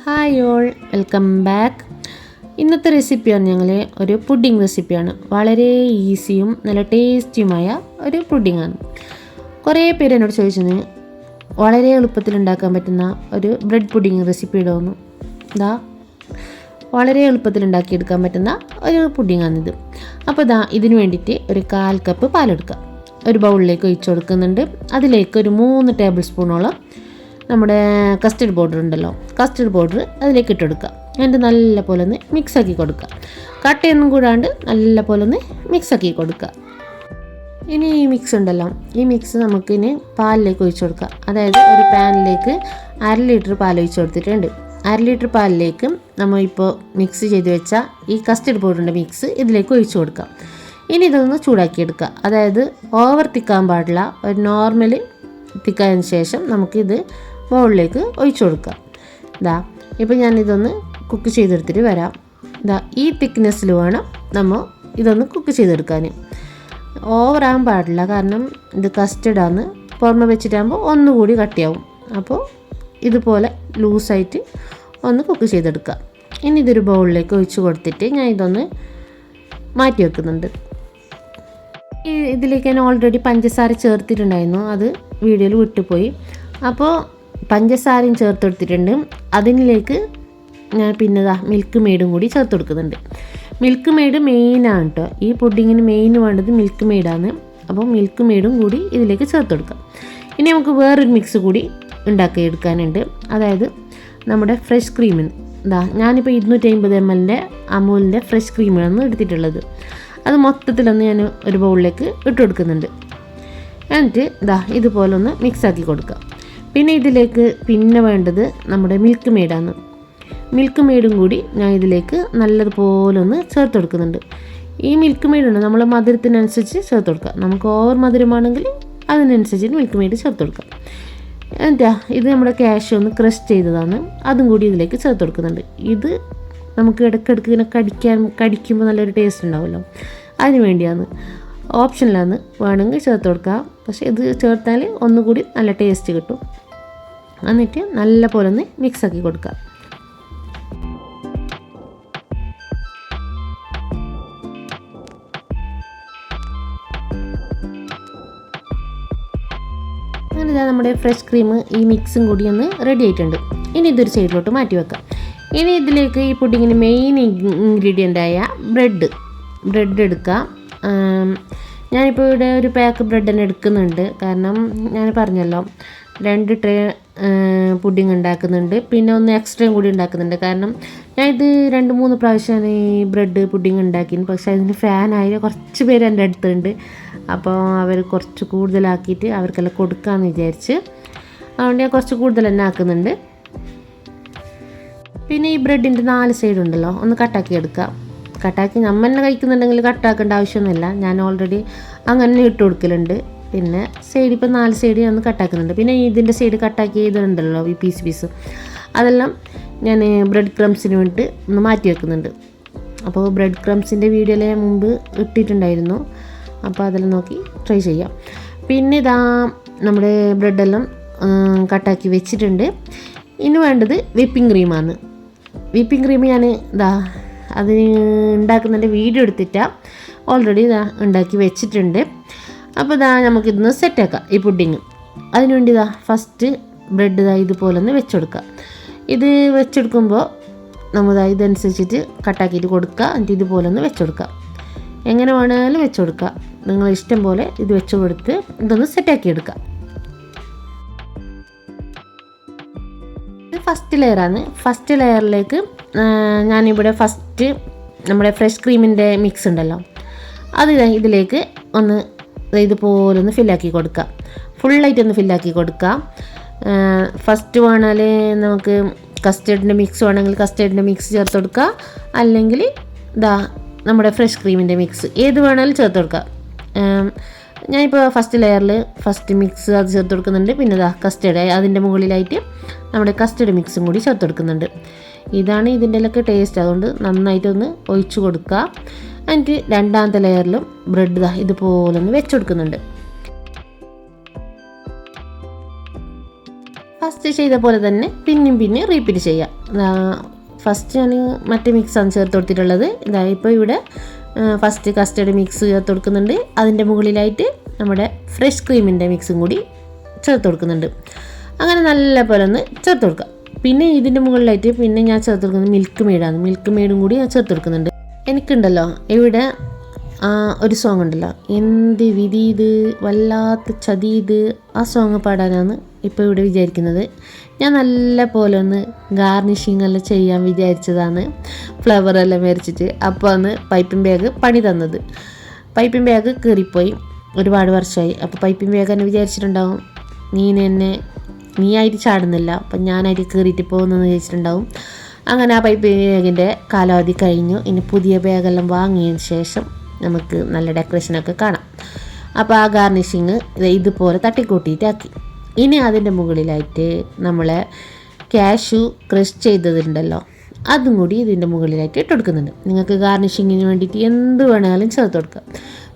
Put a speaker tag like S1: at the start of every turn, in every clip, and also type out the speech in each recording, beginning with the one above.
S1: Hi all, welcome back. ഇന്നത്തെ റെസിപ്പിയാണ് ഞങ്ങൾ ഒരു പുഡിംഗ് റെസിപ്പിയാണ്. വളരെ ഈസിയും നല്ല ടേസ്റ്റിയുമായ ഒരു പുഡിങ്ങാണ്. കുറേ പേര് എന്നോട് ചോദിച്ചത് വളരെ എളുപ്പത്തിൽ ഉണ്ടാക്കാൻ പറ്റുന്ന ഒരു ബ്രെഡ് പുഡിംഗ് റെസിപ്പി ഇടുന്നു. വളരെ എളുപ്പത്തിൽ ഉണ്ടാക്കിയെടുക്കാൻ പറ്റുന്ന ഒരു പുഡിങ്ങാണിത്. അപ്പോൾ ഇതിന് വേണ്ടിയിട്ട് ഒരു 1/4 കപ്പ് പാലെടുക്കുക. ഒരു ബൗളിലേക്ക് ഒഴിച്ചു കൊടുക്കുന്നുണ്ട്. അതിലേക്ക് ഒരു 3 ടേബിൾ സ്പൂണോളം നമ്മുടെ കസ്റ്റർഡ് പൗഡർ ഉണ്ടല്ലോ, കസ്റ്റർഡ് പൗഡർ അതിലേക്ക് ഇട്ടെടുക്കുക. എന്നിട്ട് നല്ല പോലെ ഒന്ന് മിക്സാക്കി കൊടുക്കുക. കട്ടയൊന്നും കൂടാണ്ട് നല്ല പോലെ ഒന്ന് മിക്സാക്കി കൊടുക്കുക. ഇനി ഈ മിക്സ് ഉണ്ടല്ലോ, ഈ മിക്സ് നമുക്കിനി പാലിലേക്ക് ഒഴിച്ചു കൊടുക്കുക. അതായത് ഒരു പാനിലേക്ക് 1/2 ലിറ്റർ പാൽ ഒഴിച്ചു കൊടുത്തിട്ടുണ്ട്. 1/2 ലിറ്റർ പാലിലേക്ക് നമ്മൾ ഇപ്പോൾ മിക്സ് ചെയ്ത് വെച്ച ഈ കസ്റ്റർഡ് പൗഡറിൻ്റെ മിക്സ് ഇതിലേക്ക് ഒഴിച്ചു കൊടുക്കുക. ഇനി ഇതൊന്ന് ചൂടാക്കിയെടുക്കുക. അതായത് ഓവർ തിക്കാൻ പാടില്ല, ഒരു നോർമൽ തിക്കായതിന് ശേഷം നമുക്കിത് ബൗളിലേക്ക് ഒഴിച്ചു കൊടുക്കാം. ഇപ്പോൾ ഞാനിതൊന്ന് കുക്ക് ചെയ്തെടുത്തിട്ട് വരാം. ഈ തിക്നെസ്സിൽ വേണം നമ്മൾ ഇതൊന്ന് കുക്ക് ചെയ്തെടുക്കാൻ. ഓവറാകാൻ പാടില്ല, കാരണം ഇത് കസ്റ്റർഡാണ്. പുറമെ വെച്ചിട്ടാകുമ്പോൾ ഒന്നുകൂടി കട്ടിയാവും. അപ്പോൾ ഇതുപോലെ ലൂസായിട്ട് ഒന്ന് കുക്ക് ചെയ്തെടുക്കുക. ഇനി ഇതൊരു ബൗളിലേക്ക് ഒഴിച്ച് കൊടുത്തിട്ട് ഞാൻ ഇതൊന്ന് മാറ്റി വെക്കുന്നുണ്ട്. ഇതിലേക്ക് ഞാൻ ഓൾറെഡി പഞ്ചസാര ചേർത്തിട്ടുണ്ടായിരുന്നു, അത് വീഡിയോയിൽ വിട്ടുപോയി. അപ്പോൾ പഞ്ചസാരയും ചേർത്തെടുത്തിട്ടുണ്ട്. അതിലേക്ക് ഞാൻ പിന്നെ മിൽക്ക് മെയ്ഡും കൂടി ചേർത്ത് കൊടുക്കുന്നുണ്ട്. മിൽക്ക് മെയ്ഡ് മെയിനാണ് കേട്ടോ, ഈ പുഡിങ്ങിന് മെയിൻ വേണ്ടത് മിൽക്ക് മെയ്ഡാണ്. അപ്പോൾ മിൽക്ക് മെയ്ഡും കൂടി ഇതിലേക്ക് ചേർത്ത് കൊടുക്കാം. ഇനി നമുക്ക് വേറൊരു മിക്സ് കൂടി ഉണ്ടാക്കിയെടുക്കാനുണ്ട്. അതായത് നമ്മുടെ ഫ്രഷ് ക്രീമിന് ഞാനിപ്പോൾ 250 ml അമൂലിൻ്റെ ഫ്രഷ് ക്രീമാണ് എടുത്തിട്ടുള്ളത്. അത് മൊത്തത്തിലൊന്ന് ഞാൻ ഒരു ബൗളിലേക്ക് ഇട്ട് കൊടുക്കുന്നുണ്ട്. എന്നിട്ട് ഇതുപോലെ ഒന്ന് മിക്സാക്കി കൊടുക്കുക. പിന്നെ ഇതിലേക്ക് പിന്നെ വേണ്ടത് നമ്മുടെ മിൽക്ക് മെയ്ഡാണ്. മിൽക്ക് മെയ്ഡും കൂടി ഞാൻ ഇതിലേക്ക് നല്ലതുപോലെ ഒന്ന് ചേർത്ത് കൊടുക്കുന്നുണ്ട്. ഈ മിൽക്ക് മെയ്ഡുണ്ട് നമ്മൾ മധുരത്തിനനുസരിച്ച് ചേർത്ത് കൊടുക്കുക. നമുക്ക് ഓവർ മധുരമാണെങ്കിൽ അതിനനുസരിച്ച് മിൽക്ക് മെയ്ഡ് ചേർത്ത് കൊടുക്കുക. എന്നിട്ട് ഇത് നമ്മുടെ കാഷ്യൂ ഒന്ന് ക്രഷ് ചെയ്തതാണ്, അതും കൂടി ഇതിലേക്ക് ചേർത്ത് കൊടുക്കുന്നുണ്ട്. ഇത് നമുക്ക് ഇടയ്ക്കിടയ്ക്ക് ഇങ്ങനെ കടിക്കുമ്പോൾ നല്ലൊരു ടേസ്റ്റ് ഉണ്ടാവുമല്ലോ, അതിന് വേണ്ടിയാണ്. ഓപ്ഷനിലാണ്, വേണമെങ്കിൽ ചേർത്ത് കൊടുക്കുക. പക്ഷേ ഇത് ചേർത്താൽ ഒന്നുകൂടി നല്ല ടേസ്റ്റ് കിട്ടും. എന്നിട്ട് നല്ല പോലെ ഒന്ന് മിക്സാക്കി കൊടുക്കുക. അങ്ങനെ നമ്മുടെ ഫ്രഷ് ക്രീം ഈ മിക്സും കൂടി ഒന്ന് റെഡി ആയിട്ടുണ്ട്. ഇനി ഇതൊരു സൈഡിലോട്ട് മാറ്റി വെക്കാം. ഇനി ഇതിലേക്ക് ഈ പുഡിങ്ങിന് മെയിൻ ഇൻഗ്രീഡിയൻ്റായ ബ്രെഡ് എടുക്കുക. ഞാനിപ്പോൾ ഇവിടെ ഒരു പാക്ക് ബ്രെഡ് തന്നെ എടുക്കുന്നുണ്ട്. കാരണം ഞാൻ പറഞ്ഞല്ലോ 2 ട്രേ പുഡിങ് ഉണ്ടാക്കുന്നുണ്ട്, പിന്നെ ഒന്ന് എക്സ്ട്രയും കൂടി ഉണ്ടാക്കുന്നുണ്ട്. കാരണം ഞാൻ ഇത് 2-3 പ്രാവശ്യമാണ് ഈ ബ്രെഡ് പുഡിങ് ഉണ്ടാക്കിയത്. പക്ഷേ അതിന് ഫാനായ കുറച്ച് പേര് എൻ്റെ അടുത്തുണ്ട്. അപ്പോൾ അവർ കുറച്ച് കൂടുതലാക്കിയിട്ട് അവർക്കെല്ലാം കൊടുക്കാമെന്ന് വിചാരിച്ച്, അതുകൊണ്ട് ഞാൻ കുറച്ച് കൂടുതൽ തന്നെ ആക്കുന്നുണ്ട്. പിന്നെ ഈ ബ്രെഡിൻ്റെ 4 സൈഡ് ഉണ്ടല്ലോ, ഒന്ന് കട്ടാക്കി എടുക്കുക. കട്ടാക്കി നമ്മൾ തന്നെ കഴിക്കുന്നുണ്ടെങ്കിൽ കട്ടാക്കേണ്ട ആവശ്യമൊന്നുമില്ല. ഞാൻ ഓൾറെഡി അങ്ങനെ ഇട്ട് കൊടുക്കലുണ്ട്. പിന്നെ സൈഡ് ഇപ്പോൾ 4 സൈഡ് ഒന്ന് കട്ടാക്കുന്നുണ്ട്. പിന്നെ ഇതിൻ്റെ സൈഡ് കട്ടാക്കി ചെയ്തിട്ടുണ്ടല്ലോ ഈ പീസ് അതെല്ലാം ഞാൻ ബ്രെഡ് ക്രംസിന് വേണ്ടിയിട്ട് ഒന്ന് മാറ്റി വെക്കുന്നുണ്ട്. അപ്പോൾ ബ്രെഡ് ക്രംസിൻ്റെ വീഡിയോയിൽ മുമ്പ് ഇട്ടിട്ടുണ്ടായിരുന്നു, അപ്പോൾ അതെല്ലാം നോക്കി ട്രൈ ചെയ്യാം. പിന്നെ നമ്മുടെ ബ്രെഡെല്ലാം കട്ടാക്കി വെച്ചിട്ടുണ്ട്. ഇനി വേണ്ടത് വിപ്പിംഗ് ക്രീമാണ്. വിപ്പിംഗ് ക്രീം ഞാൻ അത് ഉണ്ടാക്കുന്നതിൻ്റെ വീഡിയോ എടുത്തിട്ടാണ് ഓൾറെഡി ഉണ്ടാക്കി വെച്ചിട്ടുണ്ട്. അപ്പോൾ നമുക്കിതൊന്ന് സെറ്റാക്കാം ഈ പുഡിങ്. അതിനുവേണ്ടി ഫസ്റ്റ് ബ്രെഡ് ഇതുപോലെ ഒന്ന് വെച്ചെടുക്കുക. ഇത് വെച്ചെടുക്കുമ്പോൾ നമ്മൾ ഇതനുസരിച്ചിട്ട് കട്ടാക്കിയിട്ട് കൊടുക്കുക. എന്നിട്ട് ഇതുപോലെ ഒന്ന് വെച്ചെടുക്കുക. എങ്ങനെ വേണമെങ്കിലും വെച്ചുകൊടുക്കുക, നിങ്ങളെ ഇഷ്ടം പോലെ ഇത് വെച്ച് കൊടുത്ത് ഇതൊന്ന് സെറ്റാക്കി എടുക്കുക. ഇത് ഫസ്റ്റ് ലെയറാണ്. ഫസ്റ്റ് ലെയറിലേക്ക് ഞാനിവിടെ ഫസ്റ്റ് നമ്മുടെ ഫ്രഷ് ക്രീമിൻ്റെ മിക്സ് ഉണ്ടല്ലോ, അത് ഇതിലേക്ക് ഒന്ന് ഇതുപോലെ ഒന്ന് ഫില്ലാക്കി കൊടുക്കുക. ഫുള്ളായിട്ടൊന്ന് ഫില്ലാക്കി കൊടുക്കുക. ഫസ്റ്റ് വേണമെങ്കിൽ നമുക്ക് കസ്റ്റേർഡിൻ്റെ മിക്സ് വേണമെങ്കിൽ കസ്റ്റേർഡിൻ്റെ മിക്സ് ചേർത്ത് കൊടുക്കുക, അല്ലെങ്കിൽ നമ്മുടെ ഫ്രഷ് ക്രീമിൻ്റെ മിക്സ് ഏത് വേണമെങ്കിലും ചേർത്ത് കൊടുക്കുക. ഞാനിപ്പോൾ ഫസ്റ്റ് ലെയറിൽ ഫസ്റ്റ് മിക്സ് അത് ചേർത്ത് കൊടുക്കുന്നുണ്ട്. പിന്നെ കസ്റ്റേർഡ് അതിൻ്റെ മുകളിലായിട്ട് നമ്മുടെ കസ്റ്റേർഡ് മിക്സും കൂടി ചേർത്ത് കൊടുക്കുന്നുണ്ട്. ഇതാണ് ഇതിൻ്റെയൊക്കെ ടേസ്റ്റ്, അതുകൊണ്ട് നന്നായിട്ടൊന്ന് ഒഴിച്ചു കൊടുക്കുക. എന്നിട്ട് രണ്ടാമത്തെ ലെയറിലും ബ്രെഡ് ഇതുപോലെ ഒന്ന് വെച്ച് കൊടുക്കുന്നുണ്ട്. ഫസ്റ്റ് ചെയ്ത പോലെ തന്നെ പിന്നെയും റീപ്പീറ്റ് ചെയ്യാം. ഫസ്റ്റ് ഞാൻ മറ്റേ മിക്സാണ് ചേർത്ത് കൊടുത്തിട്ടുള്ളത്. ഇപ്പോൾ ഇവിടെ ഫസ്റ്റ് കസ്റ്റർഡ് മിക്സ് ചേർത്ത് കൊടുക്കുന്നുണ്ട്. അതിൻ്റെ മുകളിലായിട്ട് നമ്മുടെ ഫ്രഷ് ക്രീമിൻ്റെ മിക്സും കൂടി ചേർത്ത് കൊടുക്കുന്നുണ്ട്. അങ്ങനെ നല്ല പോലെ ഒന്ന് ചേർത്ത് കൊടുക്കുക. പിന്നെ ഇതിൻ്റെ മുകളിലായിട്ട് പിന്നെ ഞാൻ ചേർത്ത് കൊടുക്കുന്നത് മിൽക്ക് മെയ്ഡും കൂടി ഞാൻ ചേർത്ത് കൊടുക്കുന്നുണ്ട്. എനിക്കുണ്ടല്ലോ ഇവിടെ ഒരു സോങ് ഉണ്ടല്ലോ, എന്ത് വിധി ഇത് വല്ലാത്ത ചതി ഇത്, ആ സോങ് പാടാനാണ് ഇപ്പോൾ ഇവിടെ വിചാരിക്കുന്നത്. ഞാൻ നല്ല പോലെ ഒന്ന് ഗാർണിഷിങ് എല്ലാം ചെയ്യാൻ വിചാരിച്ചതാണ്, ഫ്ലവറെല്ലാം വരച്ചിട്ട്. അപ്പോൾ അന്ന് പൈപ്പിംഗ് ബാഗ് പണി തന്നത്. പൈപ്പിംഗ് ബാഗ് കീറിപ്പോയി, ഒരുപാട് വർഷമായി. അപ്പോൾ പൈപ്പിംഗ് ബാഗ് തന്നെ വിചാരിച്ചിട്ടുണ്ടാവും നീ ആയിട്ട് ചാടുന്നില്ല, അപ്പം ഞാനായിട്ട് കീറിയിട്ട് പോകുന്നെന്ന് വിചാരിച്ചിട്ടുണ്ടാവും. അങ്ങനെ ആ പൈപ്പിംഗ് ബാഗിൻ്റെ കാലാവധി കഴിഞ്ഞു. ഇനി പുതിയ ബാഗെല്ലാം വാങ്ങിയതിന് ശേഷം നമുക്ക് നല്ല ഡെക്കറേഷനൊക്കെ കാണാം. അപ്പോൾ ആ ഗാർണിഷിങ് ഇതുപോലെ തട്ടിക്കൂട്ടിയിട്ടാക്കി. ഇനി അതിൻ്റെ മുകളിലായിട്ട് നമ്മളെ കാഷ്യൂ ക്രഷ് ചെയ്തതുണ്ടല്ലോ, അതും കൂടി ഇതിൻ്റെ മുകളിലായിട്ട് ഇട്ട് കൊടുക്കുന്നുണ്ട്. നിങ്ങൾക്ക് ഗാർണിഷിങ്ങിന് വേണ്ടിയിട്ട് എന്ത് വേണമെങ്കിലും ചേർത്ത് കൊടുക്കുക.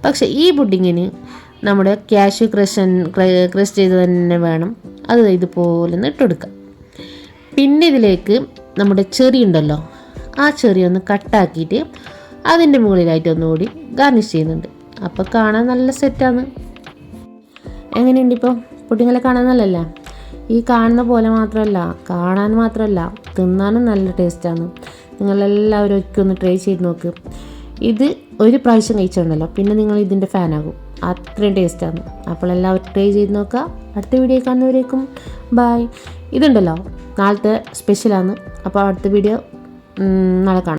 S1: പക്ഷേ ഈ പുഡിങ്ങിന് നമ്മുടെ കാഷ്യൂ ക്രഷ് ചെയ്ത് തന്നെ വേണം. അത് ഇതുപോലെ ഒന്ന് ഇട്ട് കൊടുക്കുക. പിന്നെ ഇതിലേക്ക് നമ്മുടെ ചെറി ഉണ്ടല്ലോ, ആ ചെറി ഒന്ന് കട്ടാക്കിയിട്ട് അതിൻ്റെ മുകളിലായിട്ട് ഒന്നുകൂടി ഗാർണിഷ് ചെയ്യുന്നുണ്ട്. അപ്പോൾ കാണാൻ നല്ല സെറ്റാണ്. എങ്ങനെയുണ്ട് ഇപ്പോൾ പുഡിങ്ങെല്ലാം കാണാൻ നല്ലല്ലേ? ഈ കാണുന്ന പോലെ കാണാൻ മാത്രമല്ല തിന്നാനും നല്ല ടേസ്റ്റാണ്. നിങ്ങളെല്ലാവരും ഒക്കെ ഒന്ന് ട്രൈ ചെയ്ത് നോക്ക്. ഇത് ഒരു പ്രാവശ്യം കഴിച്ചിട്ടുണ്ടല്ലോ, പിന്നെ നിങ്ങൾ ഇതിൻ്റെ ഫാനാകും, അത്രയും ടേസ്റ്റാണ്. അപ്പോൾ എല്ലാവരും ട്രൈ ചെയ്ത് നോക്കുക. അടുത്ത വീഡിയോ കാണുന്നവരേക്കും ബായ്. ഇതുണ്ടല്ലോ നാളത്തെ സ്പെഷ്യലാണ്. അപ്പോൾ അടുത്ത വീഡിയോ നാളെ കാണാം.